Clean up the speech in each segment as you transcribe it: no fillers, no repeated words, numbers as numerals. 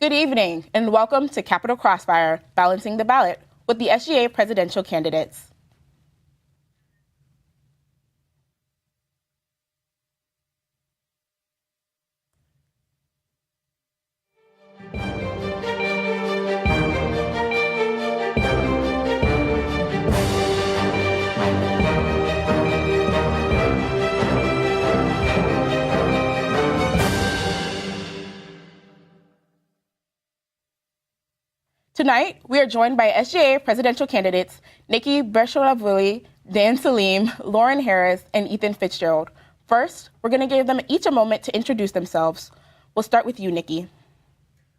Good evening, and welcome to Capital Crossfire, Balancing the Ballot with the SGA Presidential Candidates. Tonight, we are joined by SGA presidential candidates Nikki Bershawashvili, Dan Salim, Lauren Harris, and Ethan Fitzgerald. First, we're going to give them each a moment to introduce themselves. We'll start with you, Nikki.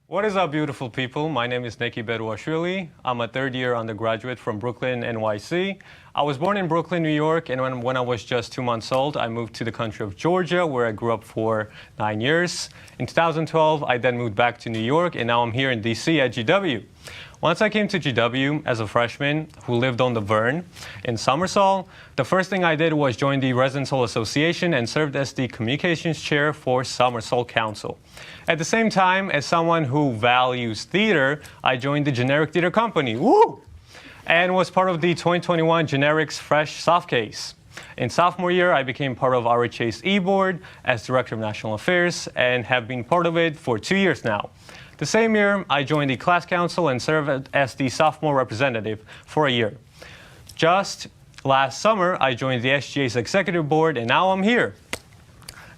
What is up, beautiful people? My name is Nikki Bershawashvili. I'm a third-year undergraduate from Brooklyn, NYC. I was born in Brooklyn, New York, and when I was just 2 months old, I moved to the country of Georgia, where I grew up for 9 years. In 2012, I then moved back to New York, and now I'm here in DC at GW. Once I came to GW as a freshman who lived on the Vern in Somersall, the first thing I did was join the Residence Hall Association and served as the communications chair for Somersall Council. At the same time, as someone who values theater, I joined the Generic Theater Company, woo! And was part of the 2021 Generics Fresh Soft Case. In sophomore year, I became part of RHA's e-board as Director of National Affairs and have been part of it for 2 years now. The same year, I joined the class council and served as the sophomore representative for a year. Just last summer, I joined the SGA's executive board, and now I'm here.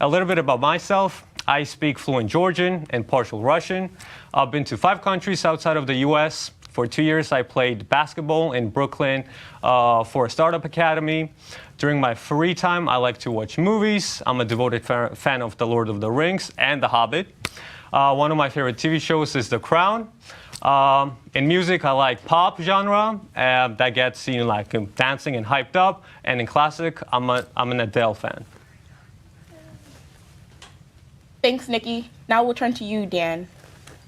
A little bit about myself. I speak fluent Georgian and partial Russian. I've been to 5 countries outside of the U.S. For 2 years, I played basketball in Brooklyn for a startup academy. During my free time, I like to watch movies. I'm a devoted fan of The Lord of the Rings and The Hobbit. One of my favorite TV shows is The Crown. In music, I like pop genre that gets like dancing and hyped up. And in classic, I'm an Adele fan. Thanks, Nikki. Now we'll turn to you, Dan.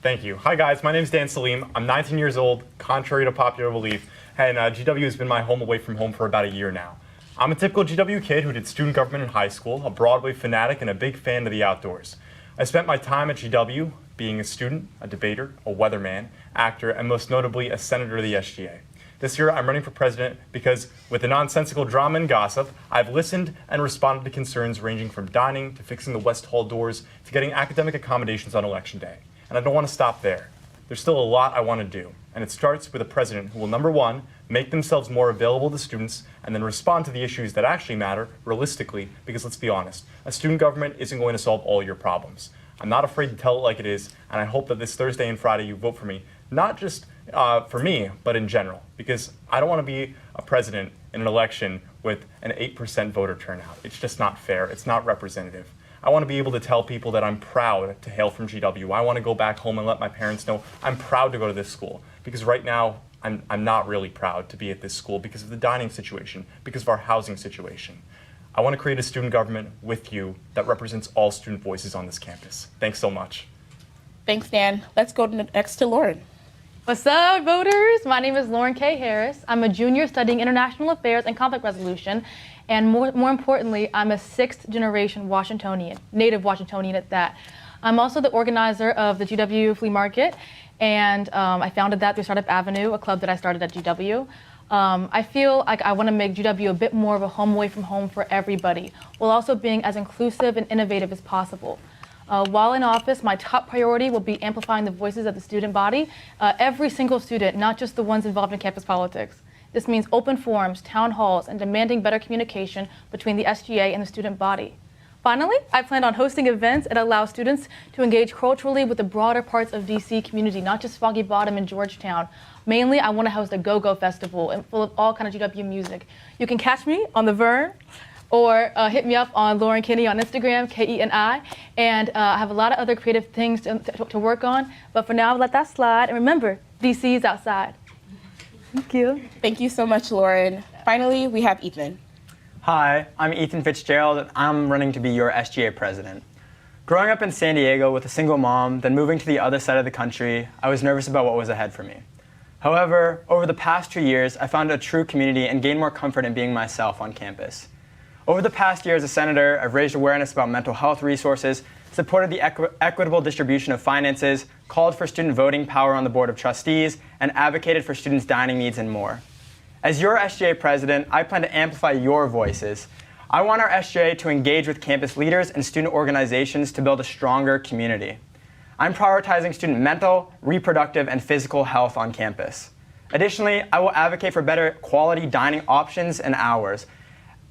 Thank you. Hi, guys. My name is Dan Salim. I'm 19 years old, contrary to popular belief, and GW has been my home away from home for about a year now. I'm a typical GW kid who did student government in high school, a Broadway fanatic, and a big fan of the outdoors. I spent my time at GW being a student, a debater, a weatherman, actor, and most notably a senator of the SGA. This year, I'm running for president because, with the nonsensical drama and gossip, I've listened and responded to concerns ranging from dining to fixing the West Hall doors to getting academic accommodations on Election Day. And I don't want to stop there. There's still a lot I want to do, and it starts with a president who will, number one, make themselves more available to students, and then respond to the issues that actually matter realistically, because let's be honest, a student government isn't going to solve all your problems. I'm not afraid to tell it like it is, and I hope that this Thursday and Friday you vote for me, not just for me, but in general, because I don't want to be a president in an election with an 8% voter turnout. It's just not fair. It's not representative. I want to be able to tell people that I'm proud to hail from GW. I want to go back home and let my parents know I'm proud to go to this school, because right now I'm not really proud to be at this school because of the dining situation, because of our housing situation. I want to create a student government with you that represents all student voices on this campus. Thanks so much. Thanks, Dan. Let's go next to Lauren. What's up, voters? My name is Lauren K. Harris. I'm a junior studying international affairs and conflict resolution. And more importantly, I'm a 6th-generation Washingtonian, native Washingtonian at that. I'm also the organizer of the GW Flea Market, and I founded that through Startup Avenue, a club that I started at GW. I feel like I want to make GW a bit more of a home away from home for everybody, while also being as inclusive and innovative as possible. While in office, my top priority will be amplifying the voices of the student body, every single student, not just the ones involved in campus politics. This means open forums, town halls, and demanding better communication between the SGA and the student body. Finally, I plan on hosting events that allow students to engage culturally with the broader parts of DC community, not just Foggy Bottom and Georgetown. Mainly, I want to host a go-go festival and full of all kind of GW music. You can catch me on the Vern, or hit me up on Lauren Kinney on Instagram, Keni, and I have a lot of other creative things to work on. But for now, let that slide. And remember, DC is outside. Thank you. Thank you so much, Lauren. Finally, we have Ethan. Hi, I'm Ethan Fitzgerald, and I'm running to be your SGA president. Growing up in San Diego with a single mom, then moving to the other side of the country, I was nervous about what was ahead for me. However, over the past 2 years, I found a true community and gained more comfort in being myself on campus. Over the past year as a senator, I've raised awareness about mental health resources, supported the equitable distribution of finances, called for student voting power on the Board of Trustees, and advocated for students' dining needs and more. As your SGA president, I plan to amplify your voices. I want our SGA to engage with campus leaders and student organizations to build a stronger community. I'm prioritizing student mental, reproductive, and physical health on campus. Additionally, I will advocate for better quality dining options and hours,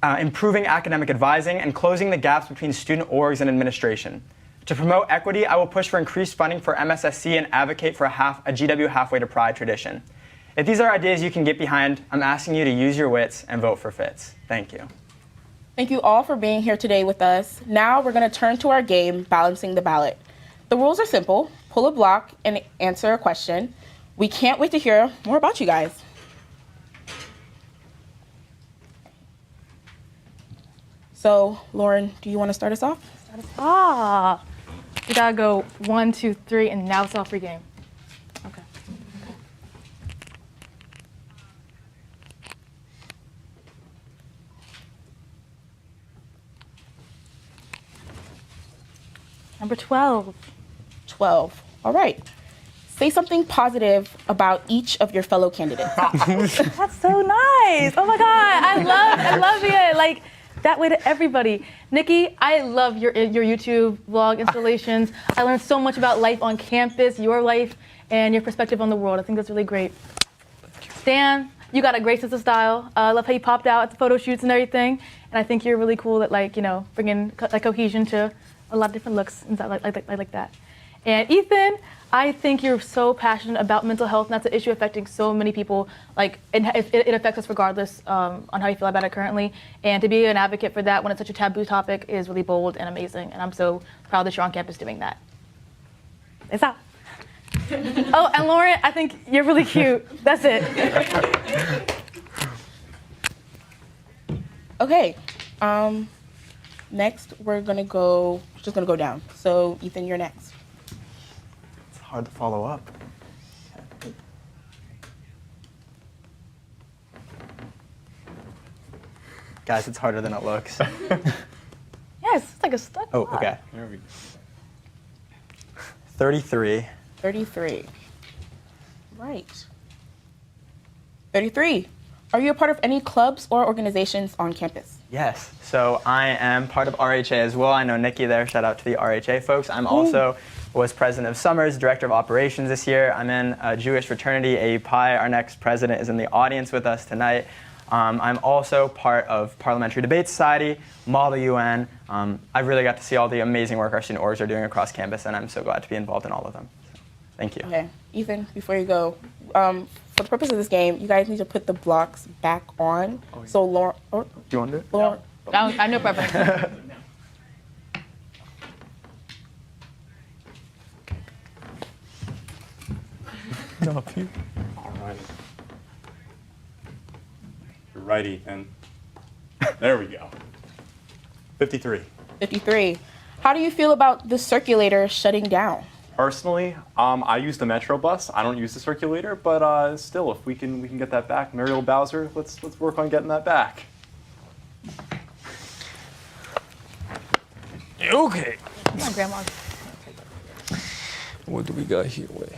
improving academic advising, and closing the gaps between student orgs and administration. To promote equity, I will push for increased funding for MSSC and advocate for a GW Halfway to Pride tradition. If these are ideas you can get behind, I'm asking you to use your wits and vote for Fitz. Thank you. Thank you all for being here today with us. Now we're going to turn to our game, Balancing the Ballot. The rules are simple. Pull a block and answer a question. We can't wait to hear more about you guys. So, Lauren, do you want to start us off? We gotta go 1, 2, 3, and now it's all free game. Okay. Number 12. 12. All right. Say something positive about each of your fellow candidates. That's so nice. Oh my God, I love it. Like that way to everybody. Nikki, I love your YouTube vlog installations. I learned so much about life on campus, your life, and your perspective on the world. I think that's really great. Dan, you got a great sense of style. I love how you popped out at the photo shoots and everything. And I think you're really cool at bringing cohesion to a lot of different looks and stuff like that. And Ethan, I think you're so passionate about mental health, and that's an issue affecting so many people. It affects us regardless on how you feel about it currently. And to be an advocate for that when it's such a taboo topic is really bold and amazing. And I'm so proud that you're on campus doing that. It's out. Oh, and Lauren, I think you're really cute. That's it. Okay. Next, we're just gonna go down. So, Ethan, you're next. Hard to follow up. Guys, it's harder than it looks. Yes, it's like a stuck. Oh, okay. 33. 33. Right. 33. Are you a part of any clubs or organizations on campus? Yes. So I am part of RHA as well. I know Nikki there. Shout out to the RHA folks. I'm also was president of Summers, director of operations this year. I'm in a Jewish fraternity, A Pi. Our next president is in the audience with us tonight. I'm also part of Parliamentary Debate Society, Model UN. I've really got to see all the amazing work our student orgs are doing across campus, and I'm so glad to be involved in all of them. So, thank you. Okay. Ethan, before you go, for the purpose of this game, you guys need to put the blocks back on. Oh, yeah. So Lauren, do you want to do it? Lauren, I have no preference. All right. You're right, Ethan. There we go. 53. 53. How do you feel about the circulator shutting down? Personally, I use the Metro bus. I don't use the circulator, but still, if we can get that back, Muriel Bowser, let's work on getting that back. Okay. Come on, Grandma. What do we got here? Wait.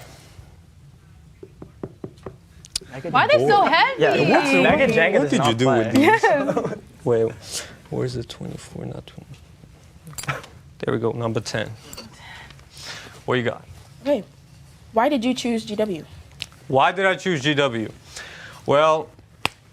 Why are they so heavy? Yeah, what did you do with these? Yes. Wait, where's the 24? Not 20. There we go, number 10. What you got? Okay. Why did you choose GW? Why did I choose GW? Well,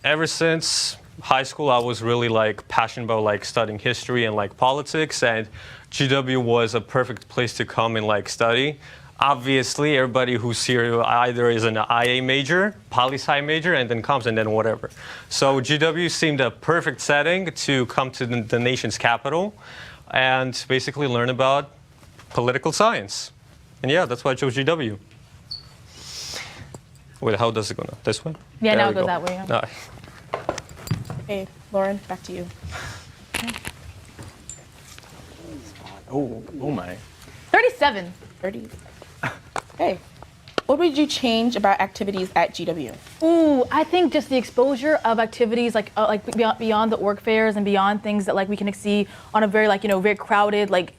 ever since high school, I was really passionate about studying history and politics, and GW was a perfect place to come and study. Obviously, everybody who's here either is an IA major, poli-sci major, and then comes and then whatever. So GW seemed a perfect setting to come to the nation's capital and basically learn about political science. And yeah, that's why I chose GW. Wait, how does it go now? This way? Yeah, There now we it goes go. that way. Yeah. All right. Okay, Lauren, back to you. Oh my. 37. 30. Okay. What would you change about activities at GW? Ooh, I think just the exposure of activities like beyond the org fairs and beyond things that like we can see on a very very crowded like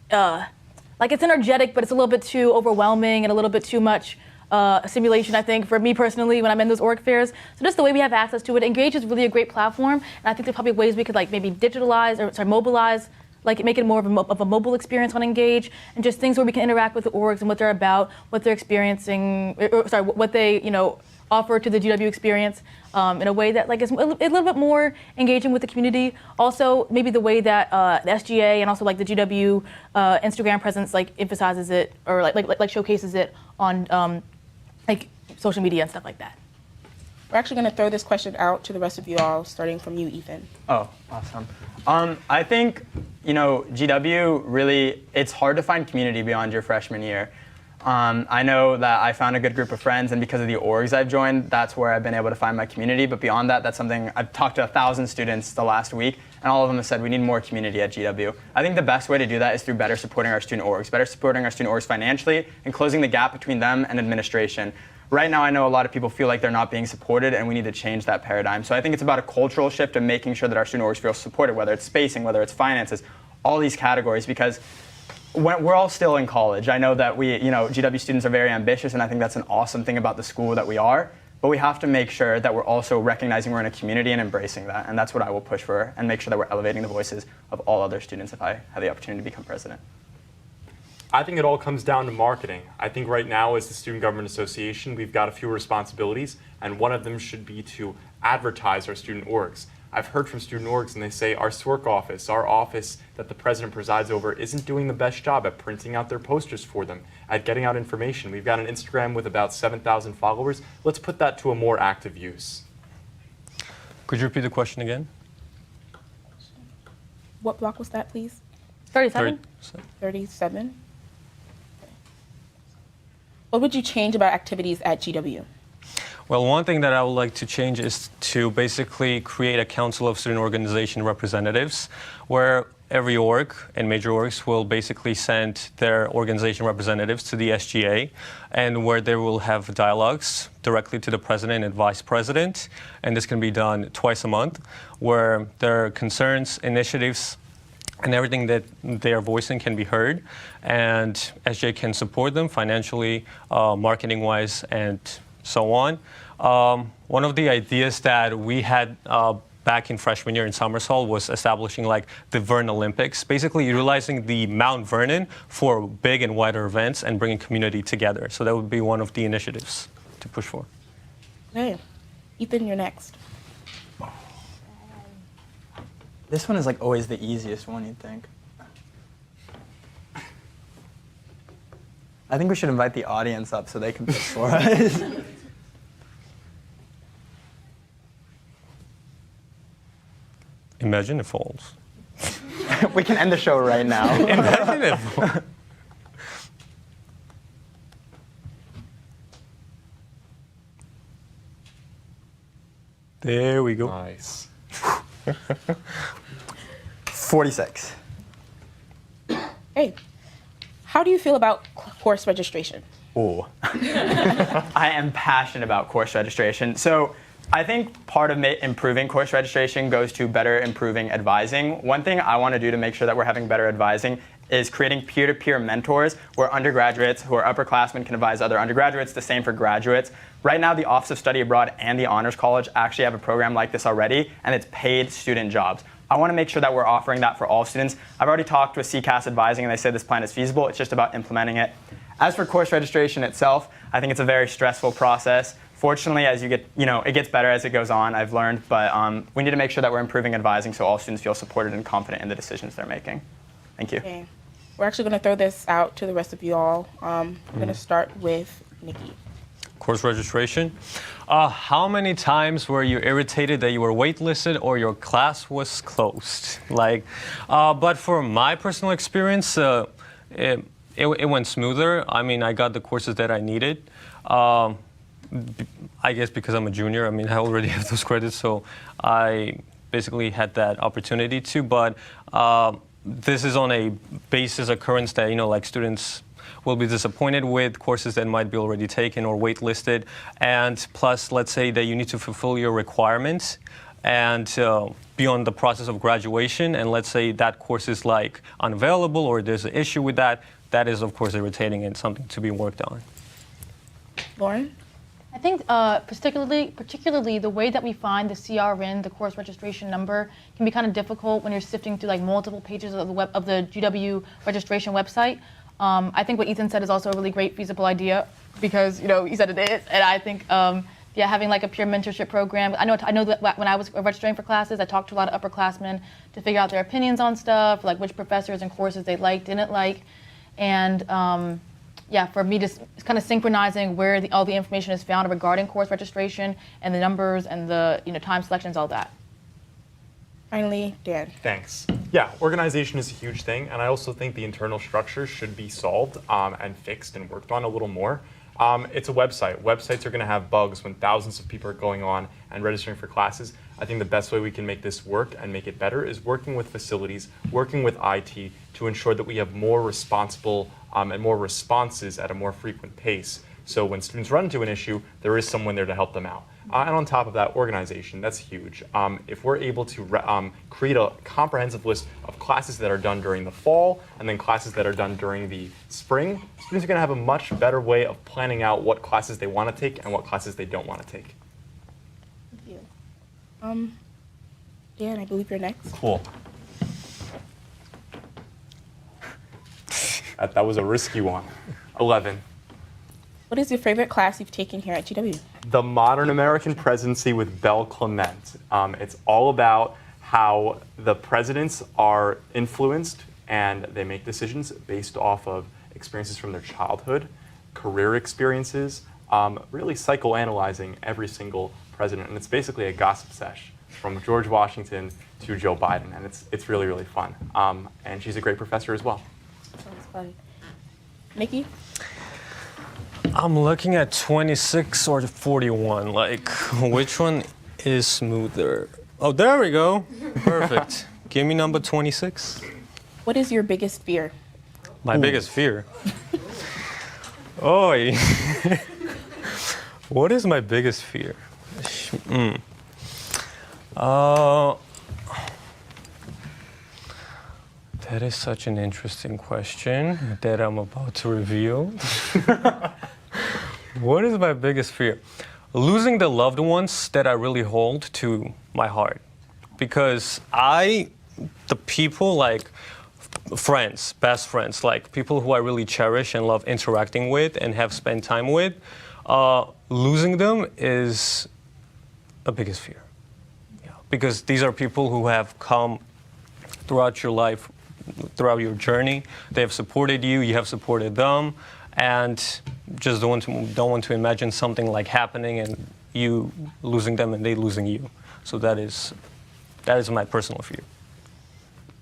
it's energetic, but it's a little bit too overwhelming and a little bit too much simulation, I think, for me personally when I'm in those org fairs. So just the way we have access to it, Engage is really a great platform, and I think there's probably ways we could like maybe mobilize, like make it more of a mobile experience on Engage, and just things where we can interact with the orgs and what they're about, what they're experiencing, what they offer to the GW experience in a way that like is a little bit more engaging with the community. Also, maybe the way that the SGA and also like the GW Instagram presence like emphasizes it or like showcases it on like social media and stuff like that. We're actually going to throw this question out to the rest of you all, starting from you, Ethan. Oh, awesome. I think, GW really, it's hard to find community beyond your freshman year. I know that I found a good group of friends, and because of the orgs I've joined, that's where I've been able to find my community. But beyond that, that's something I've talked to 1,000 students the last week, and all of them have said we need more community at GW. I think the best way to do that is through better supporting our student orgs financially, and closing the gap between them and administration. Right now, I know a lot of people feel like they're not being supported, and we need to change that paradigm. So I think it's about a cultural shift of making sure that our student orgs feel supported, whether it's spacing, whether it's finances, all these categories, because we're all still in college. I know that GW students are very ambitious, and I think that's an awesome thing about the school that we are. But we have to make sure that we're also recognizing we're in a community and embracing that. And that's what I will push for, and make sure that we're elevating the voices of all other students if I have the opportunity to become president. I think it all comes down to marketing. I think right now as the Student Government Association, we've got a few responsibilities, and one of them should be to advertise our student orgs. I've heard from student orgs, and they say our SWORC office, our office that the president presides over, isn't doing the best job at printing out their posters for them, at getting out information. We've got an Instagram with about 7,000 followers. Let's put that to a more active use. Could you repeat the question again? What block was that, please? 37? 37. What would you change about activities at GW? Well, one thing that I would like to change is to basically create a council of student organization representatives where every org and major orgs will basically send their organization representatives to the SGA, and where they will have dialogues directly to the president and vice president. And this can be done twice a month, where their concerns, initiatives, and everything that they are voicing can be heard, and SGA can support them financially, marketing-wise, and so on. One of the ideas that we had back in freshman year in Somersault was establishing like the Vern Olympics, basically utilizing the Mount Vernon for big and wider events and bringing community together. So that would be one of the initiatives to push for. Okay. Ethan, you're next. This one is like always the easiest one, you'd think. I think we should invite the audience up so they can pick for us. Imagine it falls. We can end the show right now. Imagine it falls. There we go. Nice. 46. Hey, how do you feel about course registration? Ooh. I am passionate about course registration. So I think part of improving course registration goes to better improving advising. One thing I want to do to make sure that we're having better advising is creating peer-to-peer mentors where undergraduates who are upperclassmen can advise other undergraduates, the same for graduates. Right now, the Office of Study Abroad and the Honors College actually have a program like this already, and it's paid student jobs. I want to make sure that we're offering that for all students. I've already talked with CCAS Advising, and they say this plan is feasible. It's just about implementing it. As for course registration itself, I think it's a very stressful process. Fortunately, as you get, it gets better as it goes on, I've learned, but we need to make sure that we're improving advising so all students feel supported and confident in the decisions they're making. Thank you. Okay. We're actually going to throw this out to the rest of you all. We're going to start with Nikki. Course registration. How many times were you irritated that you were waitlisted or your class was closed? But for my personal experience, it went smoother. I mean, I got the courses that I needed. I guess because I'm a junior, I already have those credits, so I basically had that opportunity to. But this is on a basis occurrence that, like students will be disappointed with courses that might be already taken or waitlisted. And plus, let's say that you need to fulfill your requirements and be on the process of graduation. And let's say that course is like unavailable or there's an issue with that. That is, of course, irritating and something to be worked on. Lauren? I think particularly the way that we find the CRN, the course registration number, can be kind of difficult when you're sifting through like multiple pages of the GW registration website. I think what Ethan said is also a really great feasible idea because he said it is, and I think having like a peer mentorship program. I know that when I was registering for classes, I talked to a lot of upperclassmen to figure out their opinions on stuff, like which professors and courses they liked, didn't like, and for me, just kind of synchronizing where all the information is found regarding course registration and the numbers and the time selections, all that. Finally, Dan. Thanks. Yeah, organization is a huge thing, and I also think the internal structure should be solved and fixed and worked on a little more. It's a website. Websites are going to have bugs when thousands of people are going on and registering for classes. I think the best way we can make this work and make it better is working with facilities, working with IT to ensure that we have more responsible and more responses at a more frequent pace. So when students run into an issue, there is someone there to help them out. And on top of that, organization, that's huge. If we're able to create a comprehensive list of classes that are done during the fall and then classes that are done during the spring, students are going to have a much better way of planning out what classes they want to take and what classes they don't want to take. Thank you. Dan, I believe you're next. Cool. That was a risky one. 11. What is your favorite class you've taken here at GW? The Modern American Presidency with Belle Clement. It's all about how the presidents are influenced and they make decisions based off of experiences from their childhood, career experiences, really psychoanalyzing every single president. And it's basically a gossip sesh from George Washington to Joe Biden. And it's really, really fun. And she's a great professor as well. Sounds fun. Nikki? I'm looking at 26 or 41. Like, which one is smoother? Oh, there we go. Perfect. Give me number 26. What is your biggest fear? My biggest fear? Oi. What is my biggest fear? That is such an interesting question that I'm about to reveal. What is my biggest fear? Losing the loved ones that I really hold to my heart. Because the people like friends, best friends, like people who I really cherish and love interacting with and have spent time with, losing them is a biggest fear. Yeah. Because these are people who have come throughout your life, throughout your journey. They have supported you, you have supported them, and just don't want to imagine something like happening and you losing them and they losing you. So that is my personal fear.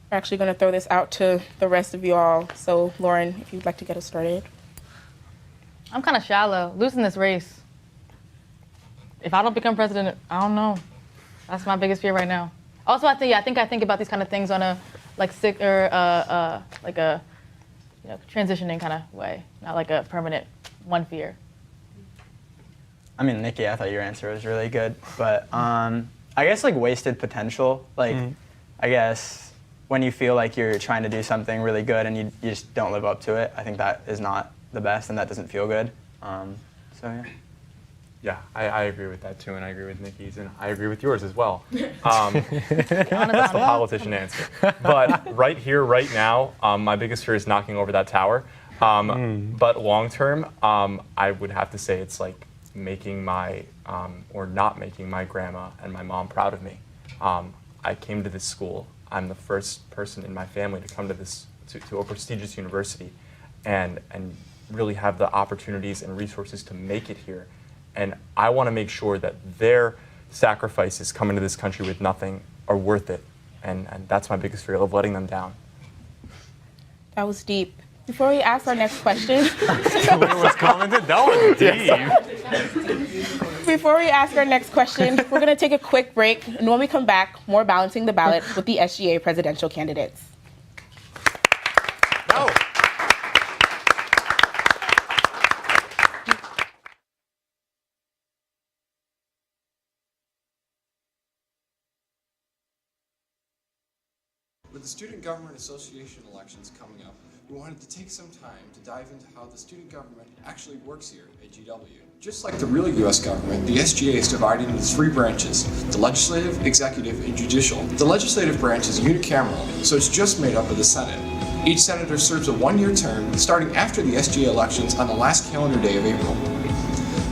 We're actually going to throw this out to the rest of you all. So, Lauren, if you'd like to get us started. I'm kind of shallow. Losing this race. If I don't become president, I don't know. That's my biggest fear right now. Also, I think about these kind of things on a sick or like a transitioning kind of way, not like a permanent one fear. I mean, Nikki, I thought your answer was really good, but I guess wasted potential. I guess when you feel like you're trying to do something really good and you just don't live up to it, I think that is not the best and that doesn't feel good. So yeah. Yeah, I agree with that too, and I agree with Nikki's, and I agree with yours as well. That's the politician answer. But right here, right now, my biggest fear is knocking over that tower. But long term, I would have to say it's like making or not making my grandma and my mom proud of me. I came to this school. I'm the first person in my family to come to a prestigious university, and really have the opportunities and resources to make it here. And I want to make sure that their sacrifices coming to this country with nothing are worth it. And that's my biggest fear, of letting them down. That was deep. Before we ask our next question. was commented? That was deep. Before we ask our next question, we're going to take a quick break. And when we come back, more Balancing the Ballot with the SGA Presidential Candidates. the Student Government Association elections coming up, we wanted to take some time to dive into how the student government actually works here at GW. Just like the real U.S. government, the SGA is divided into three branches: the legislative, executive, and judicial. The legislative branch is unicameral, so it's just made up of the Senate. Each senator serves a one-year term starting after the SGA elections on the last calendar day of April.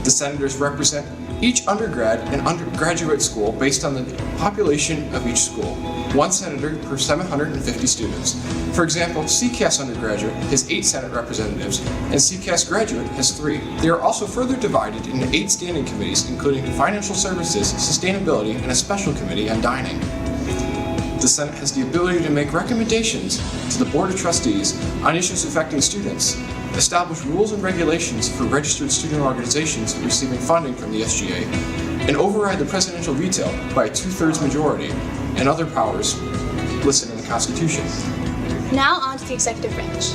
The senators represent each undergrad and undergraduate school based on the population of each school. One senator per 750 students. For example, CCAS undergraduate has 8 Senate representatives, and CCAS graduate has 3. They are also further divided into 8 standing committees, including financial services, sustainability, and a special committee on dining. The Senate has the ability to make recommendations to the Board of Trustees on issues affecting students, establish rules and regulations for registered student organizations receiving funding from the SGA, and override the presidential veto by a 2/3 majority, and other powers listed in the Constitution. Now on to the executive branch.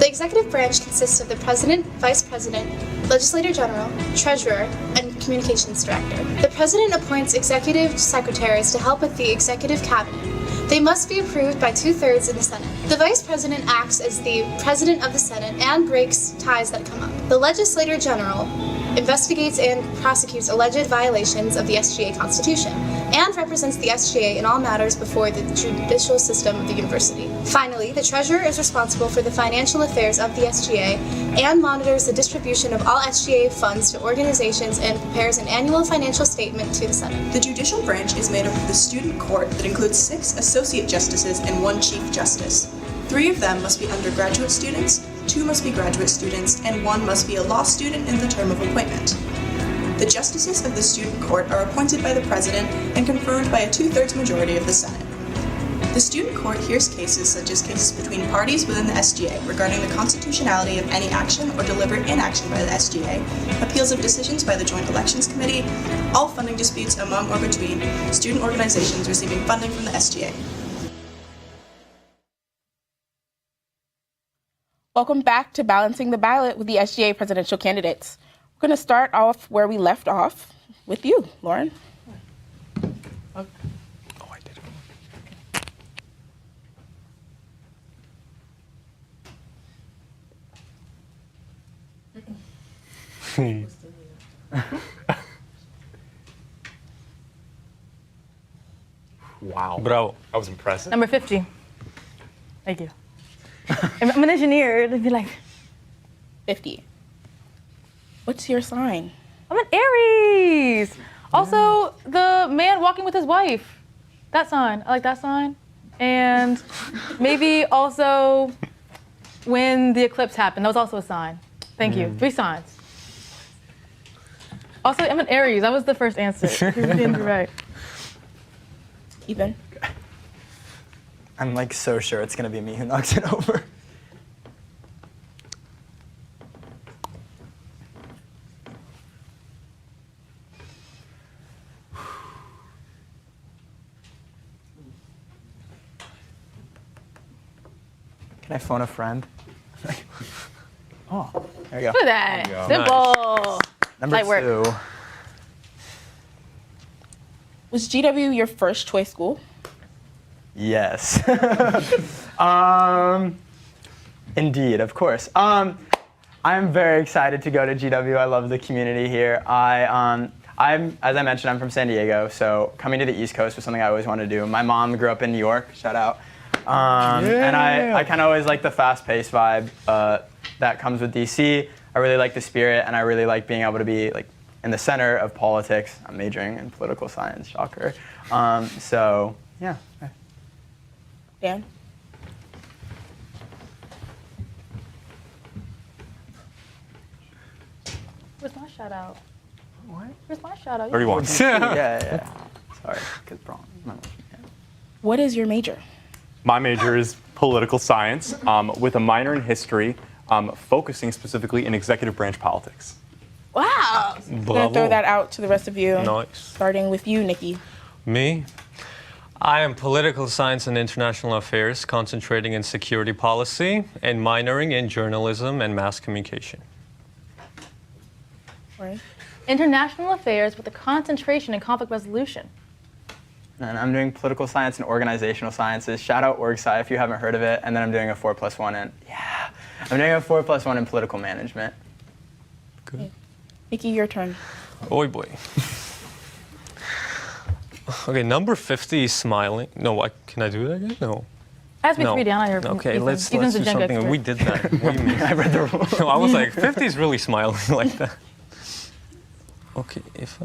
The executive branch consists of the President, Vice President, Legislator General, Treasurer, and Communications Director. The President appoints executive secretaries to help with the executive cabinet. They must be approved by 2/3 in the Senate. The Vice President acts as the President of the Senate and breaks ties that come up. The Legislator General investigates and prosecutes alleged violations of the SGA Constitution and represents the SGA in all matters before the judicial system of the university. Finally, the Treasurer is responsible for the financial affairs of the SGA and monitors the distribution of all SGA funds to organizations and prepares an annual financial statement to the Senate. The judicial branch is made up of the student court that includes 6 associate justices and 1 chief justice. 3 of them must be undergraduate students, 2 must be graduate students, and 1 must be a law student in the term of appointment. The justices of the student court are appointed by the president and confirmed by a 2/3 majority of the Senate. The student court hears cases such as cases between parties within the SGA regarding the constitutionality of any action or deliberate inaction by the SGA, appeals of decisions by the Joint Elections Committee, all funding disputes among or between student organizations receiving funding from the SGA. Welcome back to Balancing the Ballot with the SGA Presidential Candidates. We're going to start off where we left off with you, Lauren. Oh, I did. Wow. Bravo. That was impressive. Number 50. Thank you. I'm an engineer. They'd be like, 50. What's your sign? I'm an Aries. Also, the man walking with his wife. That sign. I like that sign. And maybe also when the eclipse happened. That was also a sign. Thank you. 3 signs. Also, I'm an Aries. That was the first answer. You're right. Ethan? I'm like so sure it's gonna be me who knocks it over. Can I phone a friend? Oh, there you go. Look at that. Simple. Number Light work. 2. Was GW your first choice school? Yes. Indeed, of course. I'm very excited to go to GW. I love the community here. I'm, as I mentioned, I'm from San Diego, so coming to the East Coast was something I always wanted to do. My mom grew up in New York, shout out. And I kind of always like the fast-paced vibe that comes with DC. I really like the spirit, and I really like being able to be like in the center of politics. I'm majoring in political science, shocker. So, yeah. Dan? Where's my shout out? What? Where's my shout out? 31. Yeah. Sorry, because wrong. What is your major? My major is political science with a minor in history, focusing specifically in executive branch politics. Wow. I'm going to throw that out to the rest of you. Nice. Starting with you, Nikki. Me? I am political science and international affairs, concentrating in security policy and minoring in journalism and mass communication. Right. International affairs with a concentration in conflict resolution. And I'm doing political science and organizational sciences. Shout out OrgSci if you haven't heard of it. And then I'm doing a 4+1 I'm doing a 4+1 in political management. Good. Nikki, your turn. Oh boy. Okay, number 50 is smiling. No, can I do that again? No. Ask me No. 3 down. I heard. Okay, Ethan. let's Ethan's do a Jenga something. expert. We did that. What do you mean? I read the rules. No, I was like, 50 is really smiling like that. Okay, if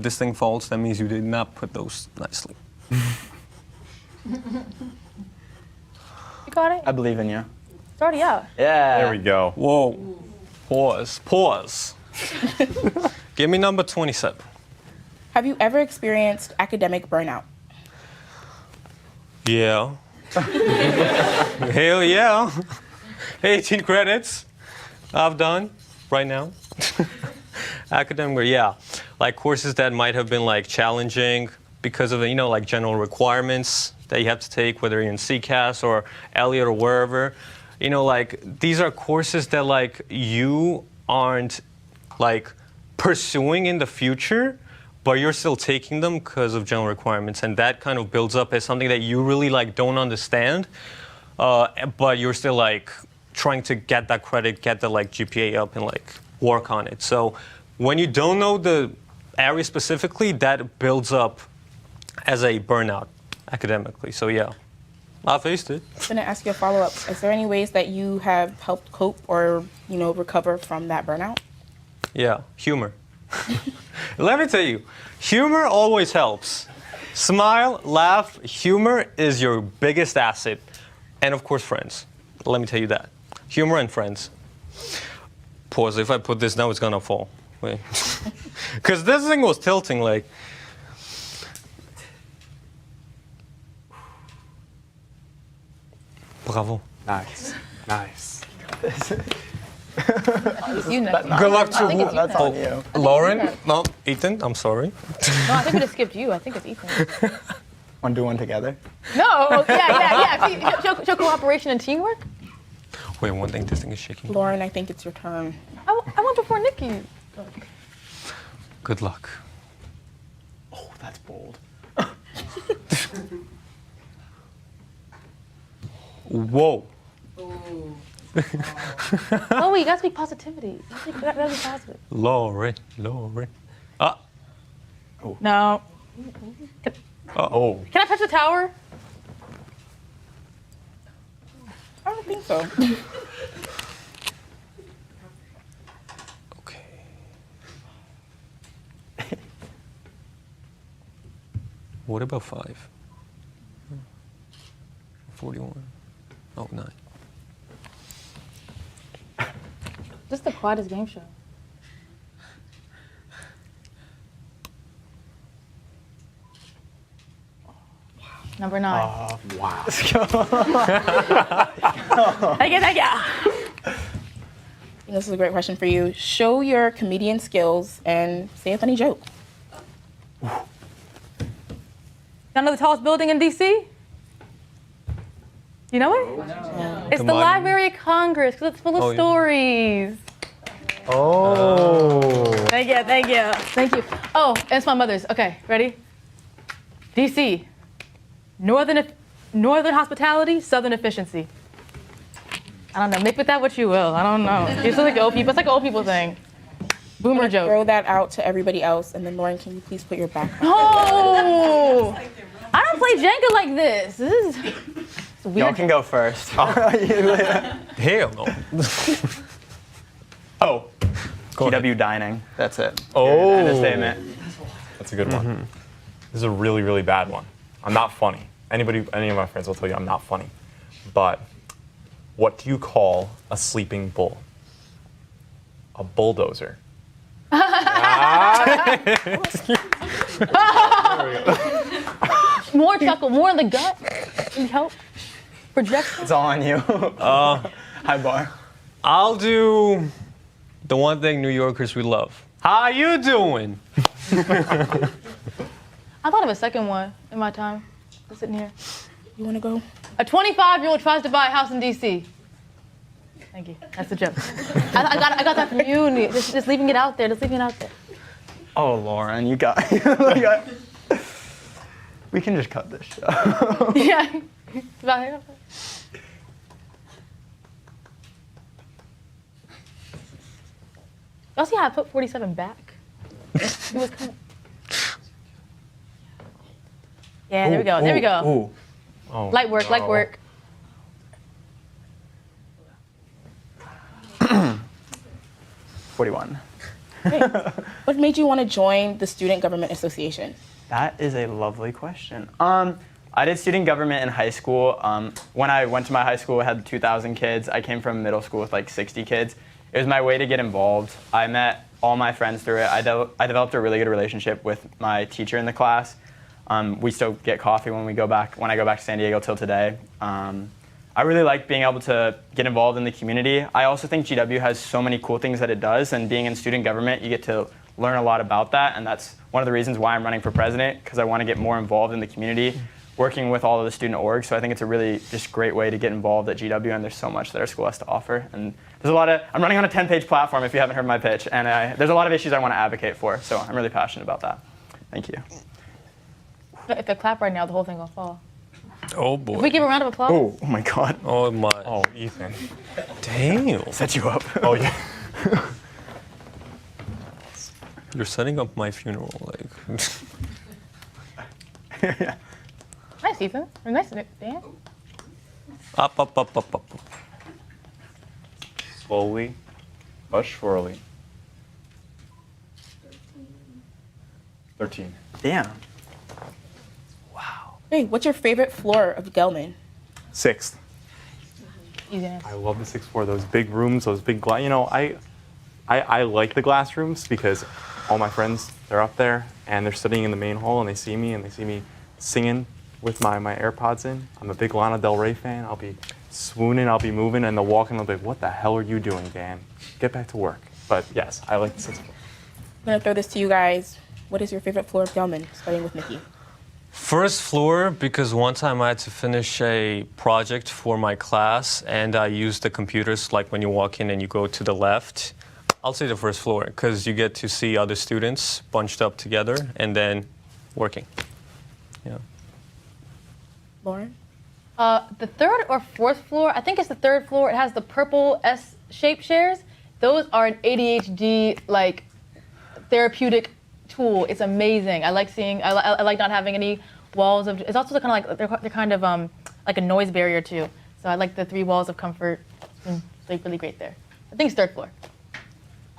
this thing falls, that means you did not put those nicely. You got it? I believe in you. It's already out. Yeah. There we go. Whoa. Pause. Give me number 27. Have you ever experienced academic burnout? Yeah. Hell yeah. 18 credits I've done right now. Academic, yeah. Like courses that might have been like challenging because of the, like general requirements that you have to take, whether you're in CCAS or Elliott or wherever. Like these are courses that like you aren't like pursuing in the future, but you're still taking them because of general requirements, and that kind of builds up as something that you really like don't understand, but you're still like trying to get that credit, get the like GPA up, and like work on it. So when you don't know the area specifically, that builds up as a burnout academically. So yeah, I faced it. I'm gonna ask you a follow-up. Is there any ways that you have helped cope or recover from that burnout? Yeah, humor. Let me tell you, humor always helps. Smile, laugh, humor is your biggest asset. And of course, friends. Let me tell you that. Humor and friends. Pause, if I put this now, it's gonna fall. Wait. Because this thing was tilting like. Bravo. Nice. You next. Good luck to think it's That's Ethan. on you. Lauren. No, Ethan, I'm sorry. No, I think we just skipped you. I think it's Ethan. Want to do one together? No, yeah. See, show cooperation and teamwork. Wait, one thing, this thing is shaking. Lauren, I think it's your turn. I went before Nikki. Good luck. Oh, that's bold. Whoa. Oh, you gotta speak positivity. You gotta be positive. Lauren. Ah. No. Oh. Can I touch the tower? I don't think so. Okay. What about 5? 41. Oh, 9. This is the quietest game show. Number 9. Wow. Thank you. This is a great question for you. Show your comedian skills and say a funny joke. Y'all know the tallest building in D.C.? You know it? It's The the monument? Library of Congress because it's full of Oh, yeah. stories. Oh. Thank you. Oh, and it's my mother's. Okay, ready? D.C. Northern hospitality, Southern efficiency. I don't know. Make with that what you will. I don't know. It's like old people. It's like an old people thing. Boomer joke. Throw that out to everybody else, and then Lauren, can you please put your back? Oh! I don't play Jenga like this. This is it's weird. Y'all can go first. Hell no. Oh. Go ahead. GW dining. That's it. Oh. End of statement. That's a good one. This is a really, really bad one. I'm not funny. Any of my friends will tell you I'm not funny. But what do you call a sleeping bull? A bulldozer. More chuckle, more in the gut. Can you help? Projection. It's all on you. High bar. I'll do the one thing New Yorkers we love. How you doing? I thought of a second one in my time. Just sitting here. You want to go? A 25-year-old tries to buy a house in D.C. Thank you. That's a joke. I got that from you. Just leaving it out there. Just leaving it out there. Oh, Lauren, you got. We can just cut this show. Yeah. Y'all see how I put 47 back? It was kind of... Yeah, there we go. There we go. Ooh. Oh, Light work, light work. $41. What made you want to join the Student Government Association? That is a lovely question. I did student government in high school. When I went to my high school, it had 2,000 kids. I came from middle school with like 60 kids. It was my way to get involved. I met all my friends through it. I developed a really good relationship with my teacher in the class. We still get coffee when I go back to San Diego till today. I really like being able to get involved in the community. I also think GW has so many cool things that it does, and being in student government, you get to learn a lot about that, and that's one of the reasons why I'm running for president, because I want to get more involved in the community, working with all of the student orgs. So I think it's a really just great way to get involved at GW, and there's so much that our school has to offer. And there's a lot of, I'm running on a 10-page platform if you haven't heard my pitch, and there's a lot of issues I want to advocate for, so I'm really passionate about that. Thank you. If I clap right now, the whole thing will fall. Oh boy. If we give a round of applause. Oh my God. Oh my. Oh, Ethan. Damn. Set you up. Oh, yeah. You're setting up my funeral, like. Nice, Ethan. Or nice, Dan. Up. Slowly, but surely. 13. Damn. Hey, what's your favorite floor of Gelman? 6th. Easy answer. I love the 6th floor. Those big rooms, those big glass. You know, I like the glass rooms because all my friends, they're up there and they're studying in the main hall and they see me singing with my AirPods in. I'm a big Lana Del Rey fan. I'll be swooning, I'll be moving, and they'll walk in and they'll be like, what the hell are you doing, Dan? Get back to work. But yes, I like the 6th floor. I'm going to throw this to you guys. What is your favorite floor of Gelman, starting with Nikki? First floor, because one time I had to finish a project for my class and I used the computers, like when you walk in and you go to the left. I'll say the first floor, because you get to see other students bunched up together and then working. Yeah. Lauren? The third or fourth floor, I think it's the third floor. It has the purple S-shaped chairs. Those are an ADHD, like, therapeutic tool. It's amazing. I like seeing. I like not having any walls of. It's also kind of like they're kind of like a noise barrier too. So I like the 3 walls of comfort. It's like really great there. I think it's third floor.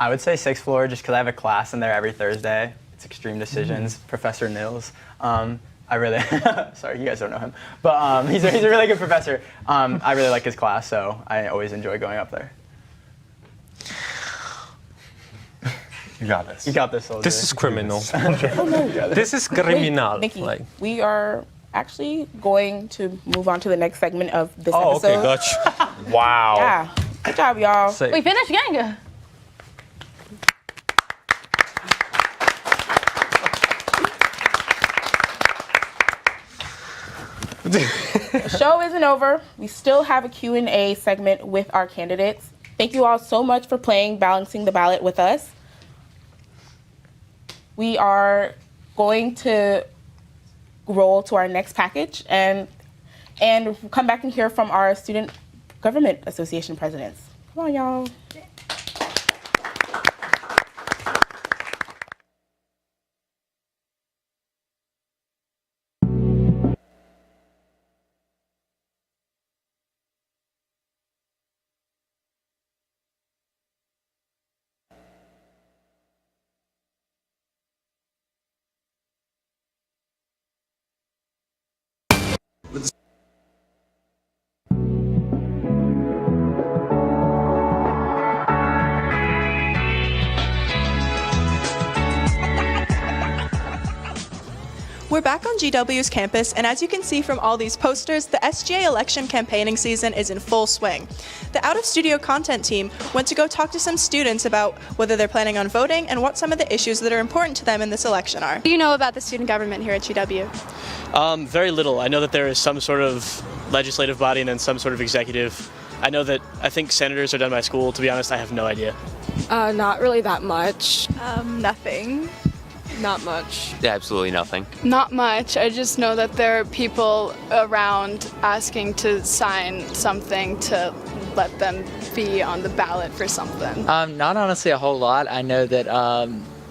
I would say 6th floor just because I have a class in there every Thursday. It's Extreme Decisions, Professor Nils. I really, sorry, you guys don't know him, but he's a really good professor. I really like his class, so I always enjoy going up there. You got this. You got this, soldier. This is criminal. Oh, no. This is criminal. Nikki, Like. we are actually going to move on to the next segment of this Oh, episode. okay, gotcha. Wow. Yeah. Good job, y'all. Say- We finished, gang. The show isn't over. We still have a Q&A segment with our candidates. Thank you all so much for playing Balancing the Ballot with us. We are going to roll to our next package and come back and hear from our Student Government Association presidents. Come on, y'all. We're back on GW's campus, and as you can see from all these posters, the SGA election campaigning season is in full swing. The out-of-studio content team went to go talk to some students about whether they're planning on voting and what some of the issues that are important to them in this election are. What do you know about the student government here at GW? Very little. I know that there is some sort of legislative body and then some sort of executive I think senators are done by school. To be honest, I have no idea. Not really that much. Nothing. Not much. Yeah, absolutely nothing. Not much. I just know that there are people around asking to sign something to let them be on the ballot for something. Not honestly a whole lot. I know that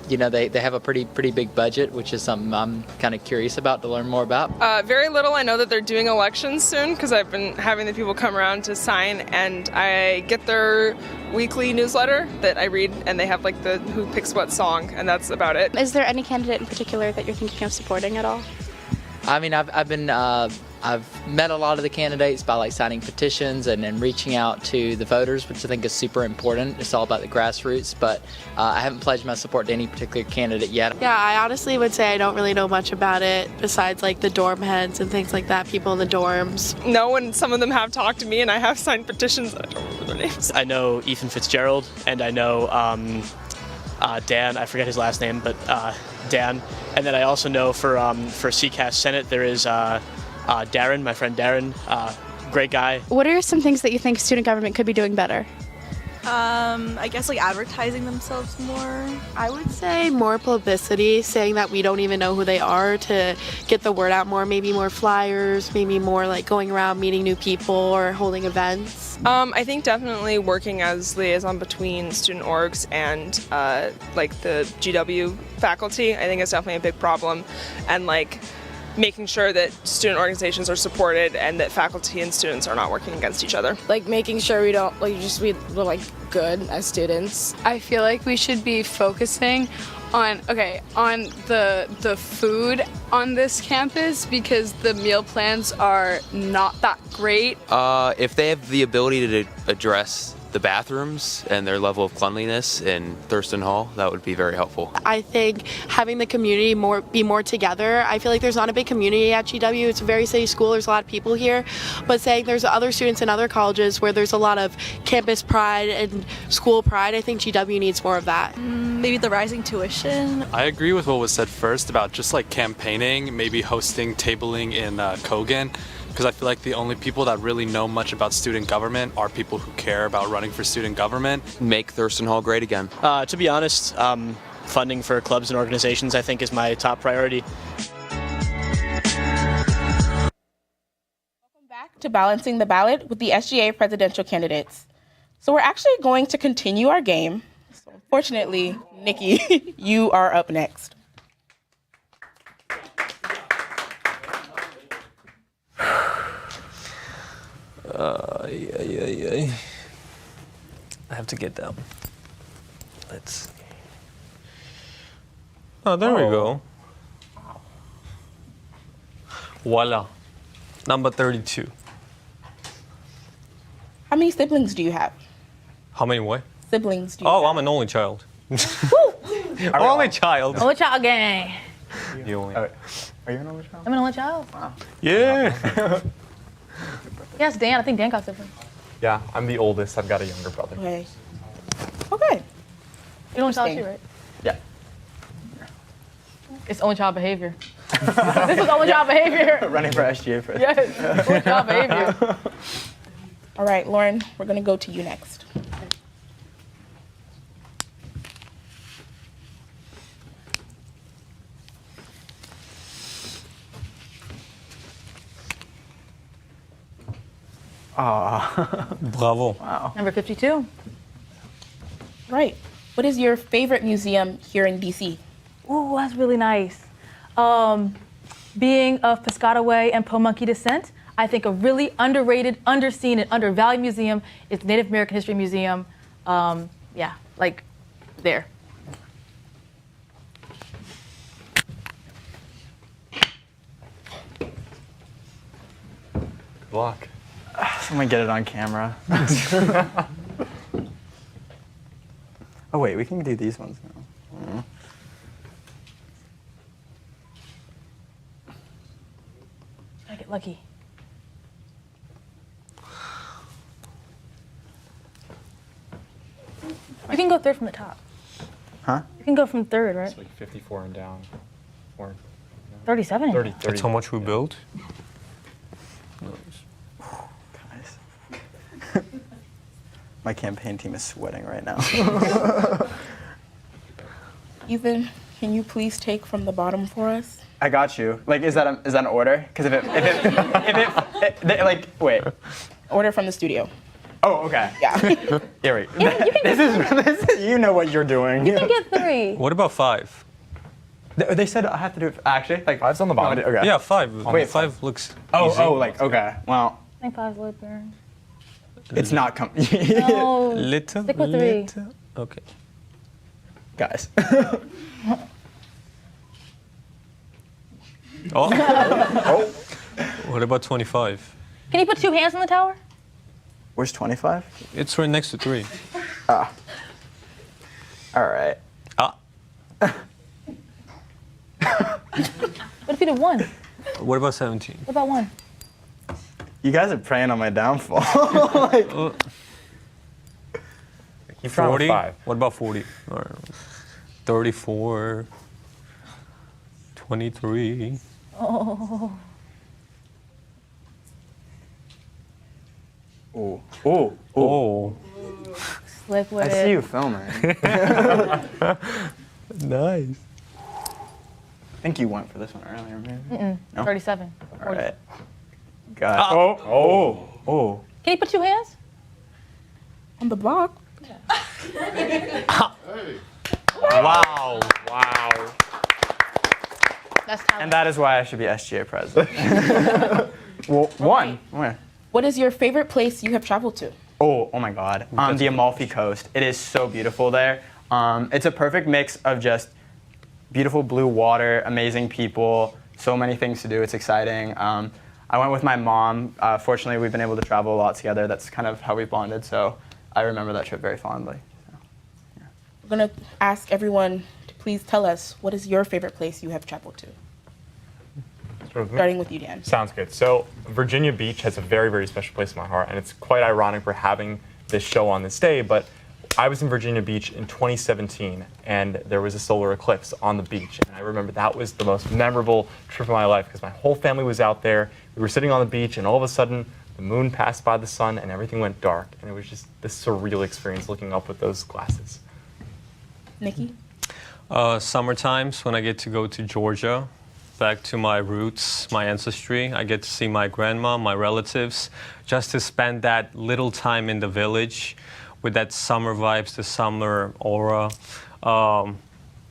they have a pretty big budget, which is something I'm kind of curious about to learn more about. Very little. I know that they're doing elections soon because I've been having the people come around to sign, and I get their weekly newsletter that I read, and they have like the who picks what song, and that's about it. Is there any candidate in particular that you're thinking of supporting at all? I mean, I've met a lot of the candidates by like signing petitions and then reaching out to the voters, which I think is super important. It's all about the grassroots, but I haven't pledged my support to any particular candidate yet. Yeah, I honestly would say I don't really know much about it besides like the dorm heads and things like that, people in the dorms. No, and some of them have talked to me, and I have signed petitions. I don't remember their names. I know Ethan Fitzgerald, and I know Dan. I forget his last name, but Dan. And then I also know for CCAS Senate there is Darren, my friend Darren, great guy. What are some things that you think student government could be doing better? I guess like advertising themselves more. I would say more publicity, saying that we don't even know who they are, to get the word out more, maybe more flyers, maybe more like going around meeting new people or holding events. I think definitely working as liaison between student orgs and like the GW faculty, I think is definitely a big problem, and like making sure that student organizations are supported and that faculty and students are not working against each other. Like making sure we don't we're like good as students. I feel like we should be focusing on the food on this campus because the meal plans are not that great. If they have the ability to address the bathrooms and their level of cleanliness in Thurston Hall, that would be very helpful. I think having the community be more together. I feel like there's not a big community at GW. It's a very city school. There's a lot of people here. But saying there's other students in other colleges where there's a lot of campus pride and school pride, I think GW needs more of that. Maybe the rising tuition. I agree with what was said first about just like campaigning, maybe hosting tabling in Kogan. Because I feel like the only people that really know much about student government are people who care about running for student government. Make Thurston Hall great again. To be honest, funding for clubs and organizations I think is my top priority. Welcome back to Balancing the Ballot with the SGA Presidential Candidates. So we're actually going to continue our game. So unfortunately, Nikki, you are up next. I have to get down. Let's. Oh, there we go. Voila. Number 32. How many siblings do you have? How many what? Siblings do you have? Oh, I'm an only child. Only child. Only child gang. You only. Are you an only child? I'm an only child. Wow. Yeah. Yes, Dan. I think Dan got siblings. Yeah, I'm the oldest. I've got a younger brother. Okay. Okay. You're only child too, right? Yeah. It's only child behavior. This is only child behavior. Running for SGA president. Yes, only child behavior. All right, Lauren, we're going to go to you next. Bravo. Wow. Number 52. Right. What is your favorite museum here in DC? Ooh, that's really nice. Being of Piscataway and Pamunkey descent, I think a really underrated, underseen, and undervalued museum is the Native American History Museum. Yeah, like there. Good luck. Someone get it on camera. Oh wait, we can do these ones now. I get lucky. You can go third from the top. Huh? You can go from third, right? It's like 54 and down. Or 37. 30. That's how much we built. Guys. My campaign team is sweating right now. Ethan, can you please take from the bottom for us? I got you. Like, is that an order? Because like, wait. Order from the studio. Oh, okay. Yeah. Here we. This is you know what you're doing. You can get 3. What about 5? They said I have to do it. Actually, like 5's on the bottom. Okay. Yeah, 5. Wait, 5 looks easy. Oh, like okay. Well, I think 5's low burn. it's not coming. No. Little. Stick with 3. Little. Okay. Guys. Oh. What about 25? Can you put 2 hands on the tower? Where's 25? It's right next to 3. Ah. All right. Ah. What if you did 1? What about 17? What about 1? You guys are preying on my downfall. Like, Keep trying with 40? 5. What about 40? Or 34. 23. Oh. ooh. Ooh. Oh. Slick with I it. see you filming. Nice. I think you went for this one earlier, maybe. No? 37. All right. Got. Oh. Can you put 2 hands? On the block. Wow. That's talent. And that is why I should be SGA president. Well, 1. Where? What is your favorite place you have traveled to? Oh my God. The Amalfi Coast. It is so beautiful there. It's a perfect mix of just beautiful blue water, amazing people, so many things to do. It's exciting. I went with my mom. Fortunately, we've been able to travel a lot together. That's kind of how we bonded. So I remember that trip very fondly. So, yeah. We're going to ask everyone to please tell us, what is your favorite place you have traveled to? Starting with you, Dan. Sounds good. So Virginia Beach has a very, very special place in my heart, and it's quite ironic we're having this show on this day, but I was in Virginia Beach in 2017, and there was a solar eclipse on the beach, and I remember that was the most memorable trip of my life because my whole family was out there. We were sitting on the beach, and all of a sudden, the moon passed by the sun, and everything went dark, and it was just this surreal experience looking up with those glasses. Nikki? Summer times when I get to go to Georgia, back to my roots, my ancestry. I get to see my grandma, my relatives, just to spend that little time in the village with that summer vibes, the summer aura,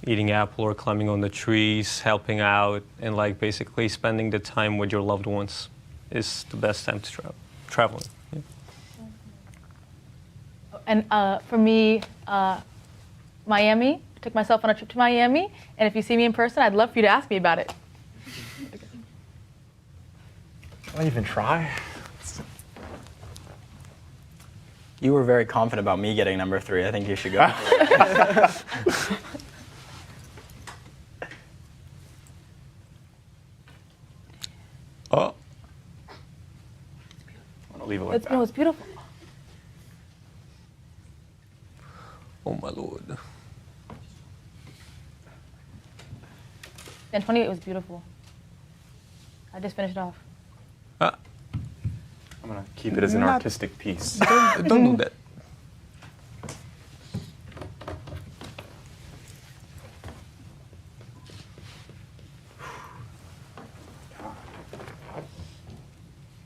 eating apple or climbing on the trees, helping out, and like basically spending the time with your loved ones is the best time to traveling. Yeah. And for me, Miami. Took myself on a trip to Miami, and if you see me in person, I'd love for you to ask me about it. I'll even try. You were very confident about me getting number 3. I think you should go. Oh. I'm gonna leave it like that. No, it's beautiful. Oh my Lord. And 28 was beautiful. I just finished off. I'm gonna keep it as an artistic piece. Don't do that.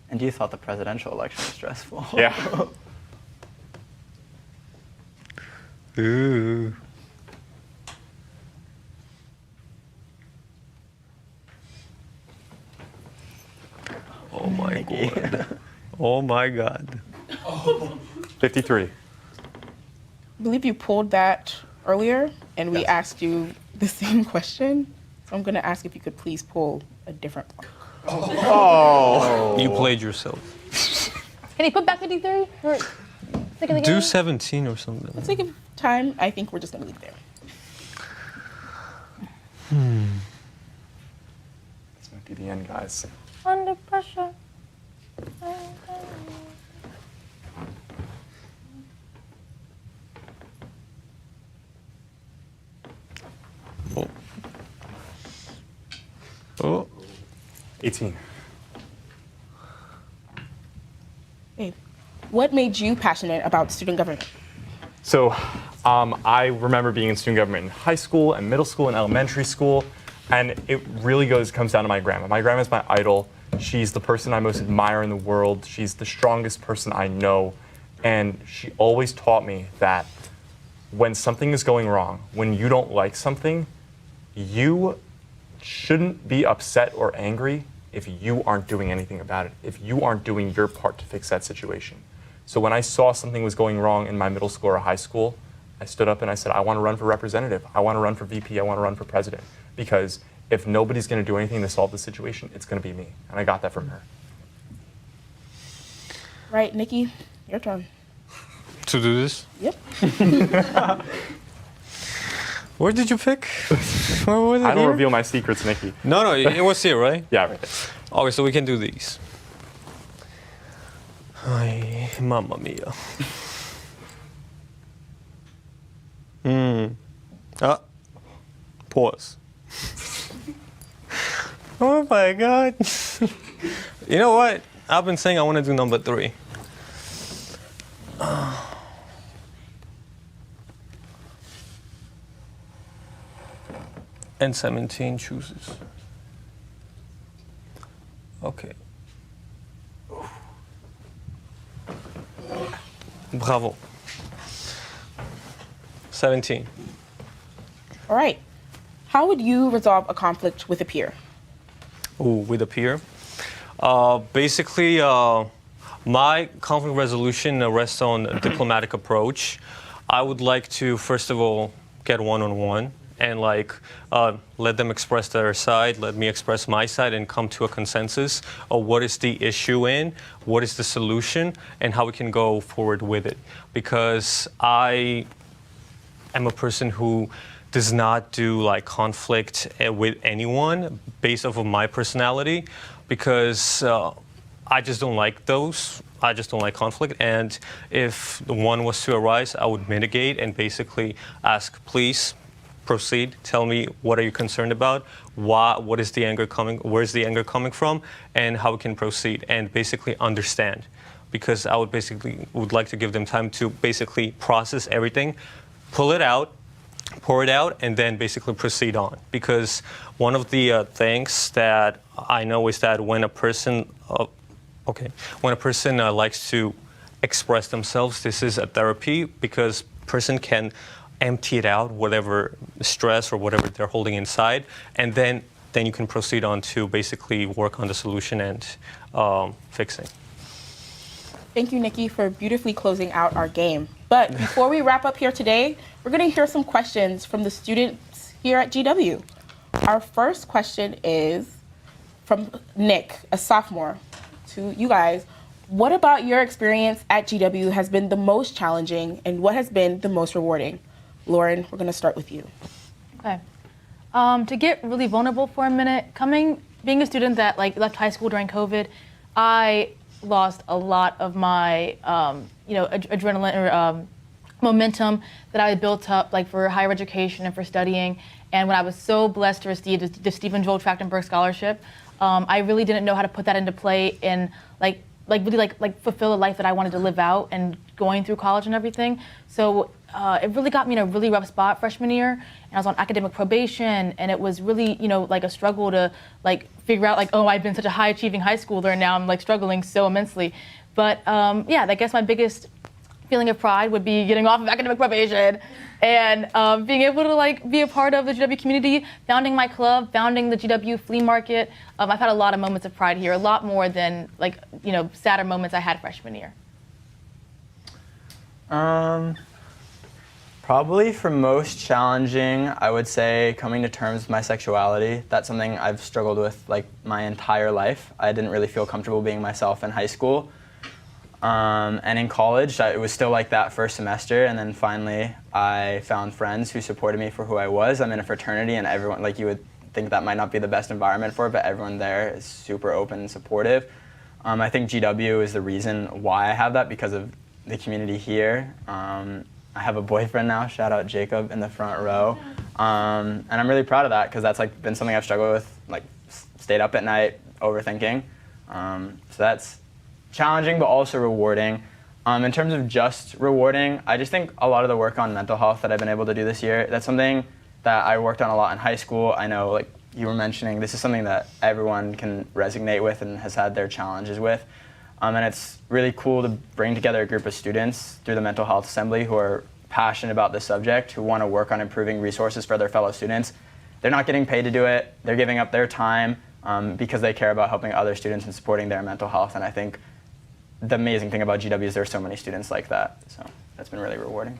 And you thought the presidential election was stressful. Yeah. Ooh. Oh my God. Oh my God. 53. I believe you pulled that earlier, and we asked you the same question. So I'm going to ask if you could please pull a different one. Oh. You played yourself. Can you put back 53? Or stick in the Do game? 17 or something. Let's take time. I think we're just going to leave it there. This might be the end, guys. Under pressure. Oh. Oh. 18. Babe, what made you passionate about student government? So I remember being in student government in high school and middle school and elementary school, and it really comes down to my grandma. My grandma's my idol. She's the person I most admire in the world. She's the strongest person I know, and she always taught me that when something is going wrong, when you don't like something, you shouldn't be upset or angry if you aren't doing anything about it, if you aren't doing your part to fix that situation. So when I saw something was going wrong in my middle school or high school, I stood up and I said, I want to run for representative, I want to run for VP, I want to run for president. Because if nobody's going to do anything to solve the situation, it's going to be me. And I got that from her. Right, Nikki, your turn. To do this? Yep. Where did you pick? Where was it? I don't Here? reveal my secrets, Nikki. No, it was here, right? Yeah, right there. Okay, so we can do these. Ay, mamma mia. Pause. Oh my God. You know what? I've been saying I want to do number 3. And 17 chooses. Okay. Bravo. 17. All right. How would you resolve a conflict with a peer? Ooh, with a peer? Basically, my conflict resolution rests on a diplomatic approach. I would like to, first of all, get one-on-one and let them express their side, let me express my side, and come to a consensus of what is the issue what is the solution, and how we can go forward with it. Because I am a person who does not do conflict with anyone based off of my personality, because I just don't like those. I just don't like conflict. And if one was to arise, I would mitigate and basically ask, please proceed. Tell me, what are you concerned about? What is the anger coming? Where's the anger coming from? And how we can proceed, and basically understand. Because I would like to give them time to basically process everything, pull it out, pour it out, and then basically proceed on. Because one of the things that I know is that when a person likes to express themselves, this is a therapy, because person can empty it out, whatever stress or whatever they're holding inside, and then you can proceed on to basically work on the solution and fixing. Thank you, Nikki, for beautifully closing out our game. But before we wrap up here today, we're going to hear some questions from the students here at GW. Our first question is from Nick, a sophomore, to you guys. What about your experience at GW has been the most challenging, and what has been the most rewarding? Lauren, we're going to start with you. Okay. To get really vulnerable for a minute, being a student that left high school during COVID, I lost a lot of my adrenaline or momentum that I had built up for higher education and for studying. And when I was so blessed to receive the Stephen Joel Trachtenberg Scholarship, I really didn't know how to put that into play and really fulfill the life that I wanted to live out and going through college and everything. So it really got me in a really rough spot freshman year, and I was on academic probation, and it was really a struggle to figure out I've been such a high achieving high schooler, and now I'm struggling so immensely. But I guess my biggest feeling of pride would be getting off of academic probation and being able to be a part of the GW community, founding my club, founding the GW flea market. I've had a lot of moments of pride here, a lot more than sadder moments I had freshman year. Probably for most challenging, I would say coming to terms with my sexuality. That's something I've struggled with my entire life. I didn't really feel comfortable being myself in high school. And in college, it was still like that first semester, and then finally I found friends who supported me for who I was. I'm in a fraternity, and everyone, you would think that might not be the best environment for it, but everyone there is super open and supportive. I think GW is the reason why I have that, because of the community here. I have a boyfriend now, shout out Jacob in the front row. And I'm really proud of that, because that's been something I've struggled with, stayed up at night, overthinking. So that's challenging, but also rewarding. In terms of just rewarding, I just think a lot of the work on mental health that I've been able to do this year, that's something that I worked on a lot in high school. I know, like you were mentioning, this is something that everyone can resonate with and has had their challenges with. And it's really cool to bring together a group of students through the Mental Health Assembly who are passionate about this subject, who want to work on improving resources for their fellow students. They're not getting paid to do it. They're giving up their time because they care about helping other students and supporting their mental health. And I think the amazing thing about GW is there's so many students like that. So that's been really rewarding.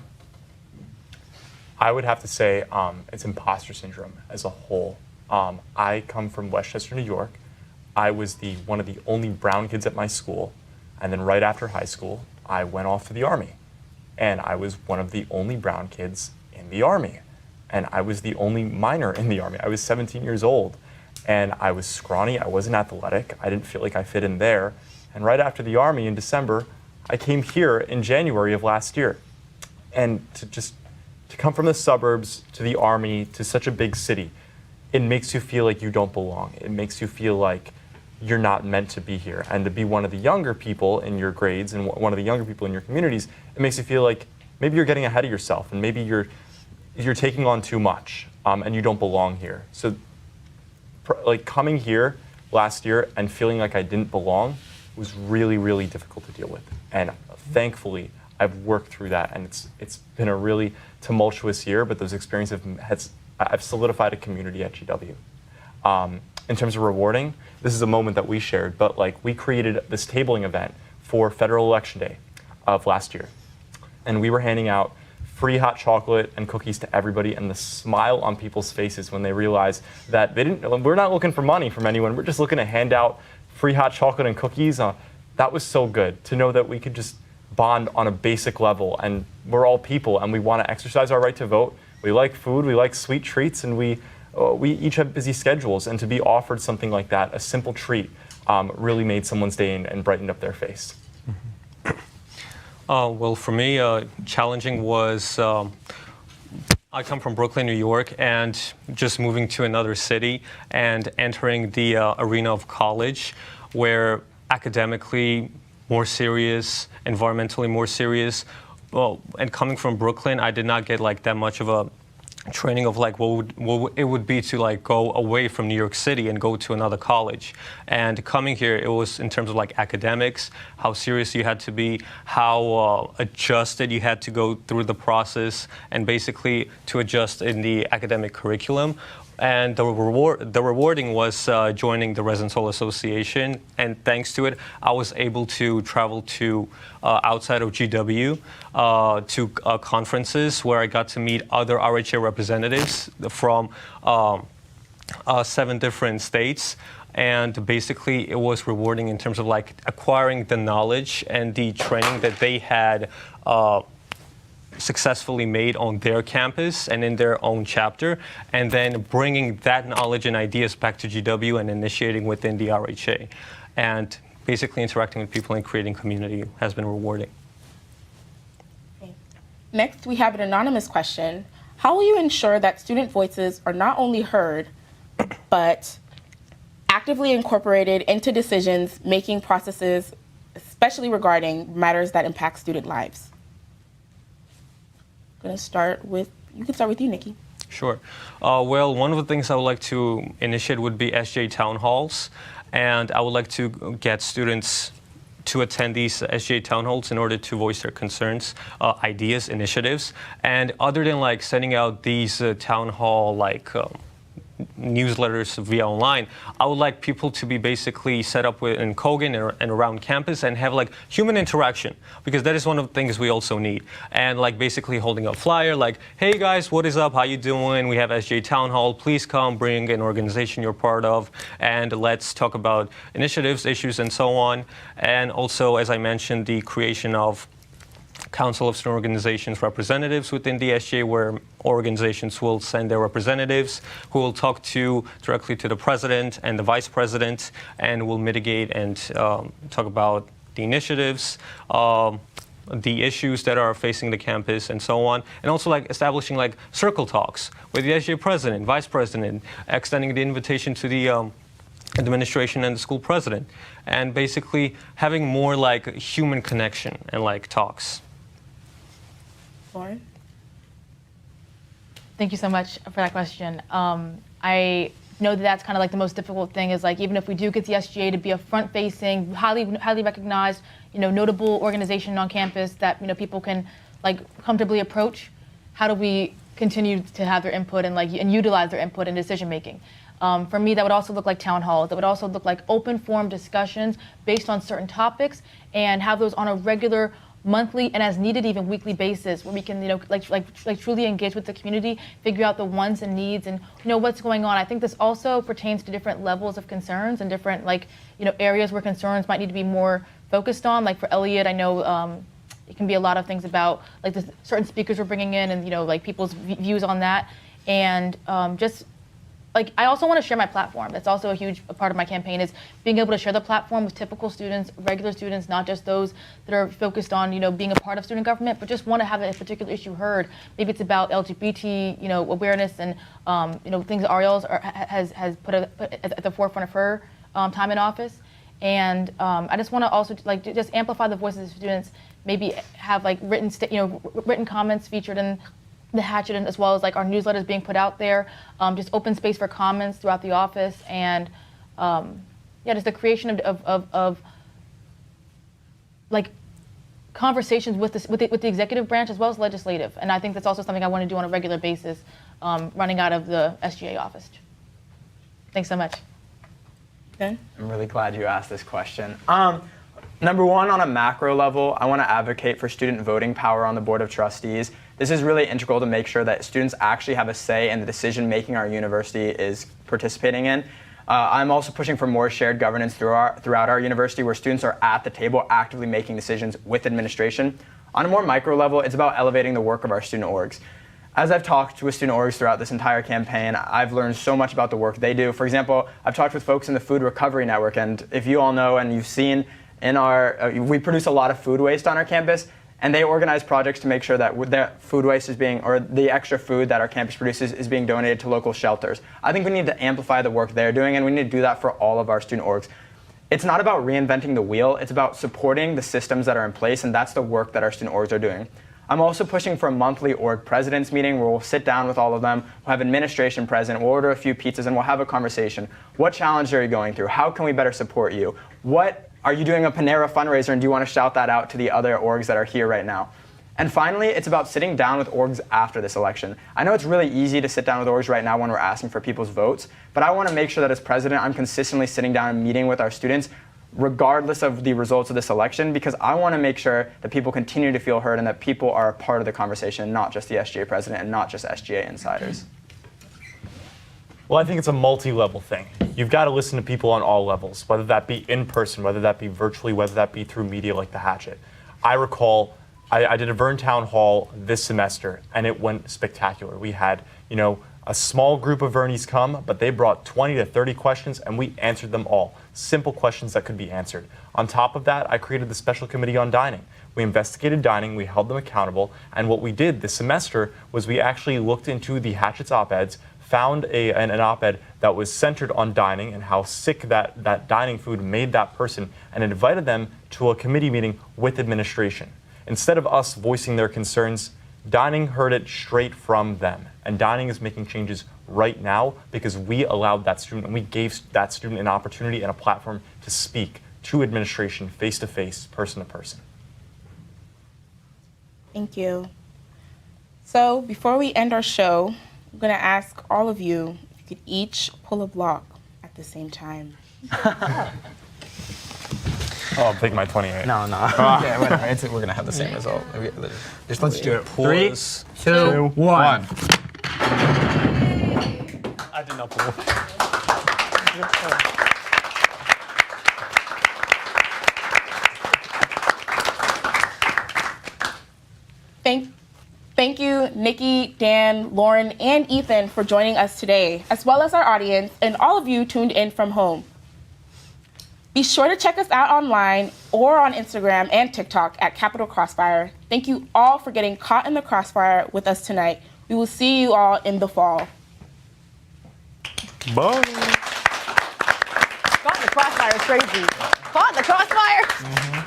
I would have to say it's imposter syndrome as a whole. I come from Westchester, New York. I was one of the only brown kids at my school. And then right after high school, I went off to the Army. And I was one of the only brown kids in the Army. And I was the only minor in the Army. I was 17 years old. And I was scrawny. I wasn't athletic. I didn't feel like I fit in there. And right after the Army in December, I came here in January of last year. And to come from the suburbs to the Army to such a big city, it makes you feel like you don't belong. It makes you feel like you're not meant to be here. And to be one of the younger people in your grades and one of the younger people in your communities, it makes you feel like maybe you're getting ahead of yourself and maybe you're taking on too much and you don't belong here. So like coming here last year and feeling like I didn't belong was really, really difficult to deal with. And thankfully, I've worked through that, and it's been a really tumultuous year, but those experiences I've solidified a community at GW. In terms of rewarding, this is a moment that we shared, but like we created this tabling event for Federal Election Day of last year. And we were handing out free hot chocolate and cookies to everybody, and the smile on people's faces when they realized that we're not looking for money from anyone, we're just looking to hand out free hot chocolate and cookies. That was so good to know that we could just bond on a basic level, and we're all people and we want to exercise our right to vote. We like food, we like sweet treats, and we each have busy schedules, and to be offered something like that, a simple treat, really made someone's day and brightened up their face. Well, for me, challenging was I come from Brooklyn, New York, and just moving to another city and entering the arena of college, where academically more serious, environmentally more serious. Well, and coming from Brooklyn, I did not get like that much of a training of like what it would be to like go away from New York City and go to another college. And coming here, it was in terms of like academics, how serious you had to be, how adjusted you had to go through the process, and basically to adjust in the academic curriculum. And the rewarding was joining the Residence Hall Association, and thanks to it, I was able to travel to outside of GW to conferences where I got to meet other RHA representatives from 7 different states. And basically, it was rewarding in terms of like acquiring the knowledge and the training that they had successfully made on their campus and in their own chapter, and then bringing that knowledge and ideas back to GW and initiating within the RHA. And basically interacting with people and creating community has been rewarding. Okay. Next, we have an anonymous question. How will you ensure that student voices are not only heard, but actively incorporated into decisions-making processes, especially regarding matters that impact student lives? You can start with you, Nikki. Sure. Well, one of the things I would like to initiate would be SGA town halls, and I would like to get students to attend these SGA town halls in order to voice their concerns, ideas, initiatives. And other than like sending out these town hall newsletters via online, I would like people to be basically set up in Kogan and around campus and have like human interaction, because that is one of the things we also need. And like basically holding a flyer like, hey guys, what is up? How you doing? We have SGA Town Hall. Please come, bring an organization you're part of, and let's talk about initiatives, issues, and so on. And also, as I mentioned, the creation of Council of Student Organizations representatives within the SGA, where organizations will send their representatives who will talk directly to the president and the vice president, and will mitigate and talk about the initiatives, the issues that are facing the campus, and so on. And also like establishing like circle talks with the SGA president, vice president, extending the invitation to the administration and the school president, and basically having more like human connection and like talks. Lauren? Thank you so much for that question. I know that that's kind of like the most difficult thing is like even if we do get the SGA to be a front-facing, highly recognized, notable organization on campus that people can like comfortably approach, how do we continue to have their input and utilize their input in decision making? For me, that would also look like town halls. That would also look like open forum discussions based on certain topics and have those on a regular, monthly, and as needed, even weekly basis, where we can, like truly engage with the community, figure out the wants and needs, and what's going on. I think this also pertains to different levels of concerns and different areas where concerns might need to be more focused on. Like for Elliot, I know it can be a lot of things about like the certain speakers we're bringing in, and like people's views on that, and just. Like, I also want to share my platform. That's also a huge part of my campaign is being able to share the platform with typical students, regular students, not just those that are focused on, being a part of student government, but just want to have a particular issue heard. Maybe it's about LGBT, awareness and, things that Ariel has put at the forefront of her time in office. And I just want to also just amplify the voices of students. Maybe have like written comments featured in the Hatchet, as well as like our newsletters being put out there, just open space for comments throughout the office, and just the creation of like conversations with the executive branch as well as legislative. And I think that's also something I want to do on a regular basis, running out of the SGA office. Thanks so much. Ben? I'm really glad you asked this question. Number one, on a macro level, I want to advocate for student voting power on the Board of Trustees. This is really integral to make sure that students actually have a say in the decision-making our university is participating in. I'm also pushing for more shared governance throughout our university where students are at the table actively making decisions with administration. On a more micro level, it's about elevating the work of our student orgs. As I've talked with student orgs throughout this entire campaign, I've learned so much about the work they do. For example, I've talked with folks in the Food Recovery Network, and if you all know and you've seen in we produce a lot of food waste on our campus, and they organize projects to make sure that the food waste is or the extra food that our campus produces is being donated to local shelters. I think we need to amplify the work they're doing, and we need to do that for all of our student orgs. It's not about reinventing the wheel, it's about supporting the systems that are in place, and that's the work that our student orgs are doing. I'm also pushing for a monthly org presidents meeting where we'll sit down with all of them, we'll have administration present, we'll order a few pizzas, and we'll have a conversation. What challenge are you going through? How can we better support you? Are you doing a Panera fundraiser, and do you want to shout that out to the other orgs that are here right now? And finally, it's about sitting down with orgs after this election. I know it's really easy to sit down with orgs right now when we're asking for people's votes, but I want to make sure that as president, I'm consistently sitting down and meeting with our students regardless of the results of this election, because I want to make sure that people continue to feel heard and that people are a part of the conversation, not just the SGA president and not just SGA insiders. Well, I think it's a multi-level thing. You've got to listen to people on all levels, whether that be in person, whether that be virtually, whether that be through media like the Hatchet. I recall I did a Vern Town Hall this semester, and it went spectacular. We had, a small group of Vernies come, but they brought 20 to 30 questions, and we answered them all. Simple questions that could be answered. On top of that, I created the Special Committee on Dining. We investigated dining, we held them accountable, and what we did this semester was we actually looked into the Hatchet's op-eds, found an op-ed that was centered on dining and how sick that dining food made that person, and invited them to a committee meeting with administration. Instead of us voicing their concerns, dining heard it straight from them. And dining is making changes right now because we allowed that student and we gave that student an opportunity and a platform to speak to administration face-to-face, person-to-person. Thank you. So before we end our show, I'm going to ask all of you if you could each pull a block at the same time. Oh, I'll take my 28. No. Yeah, whatever. We're going to have the same result. Just let's do it. 3, 2, 1. I did not pull. Thank you, Nikki, Dan, Lauren, and Ethan for joining us today, as well as our audience and all of you tuned in from home. Be sure to check us out online or on Instagram and TikTok at Capital Crossfire. Thank you all for getting caught in the crossfire with us tonight. We will see you all in the fall. Bye. Crossfire is crazy. Caught in the crossfire.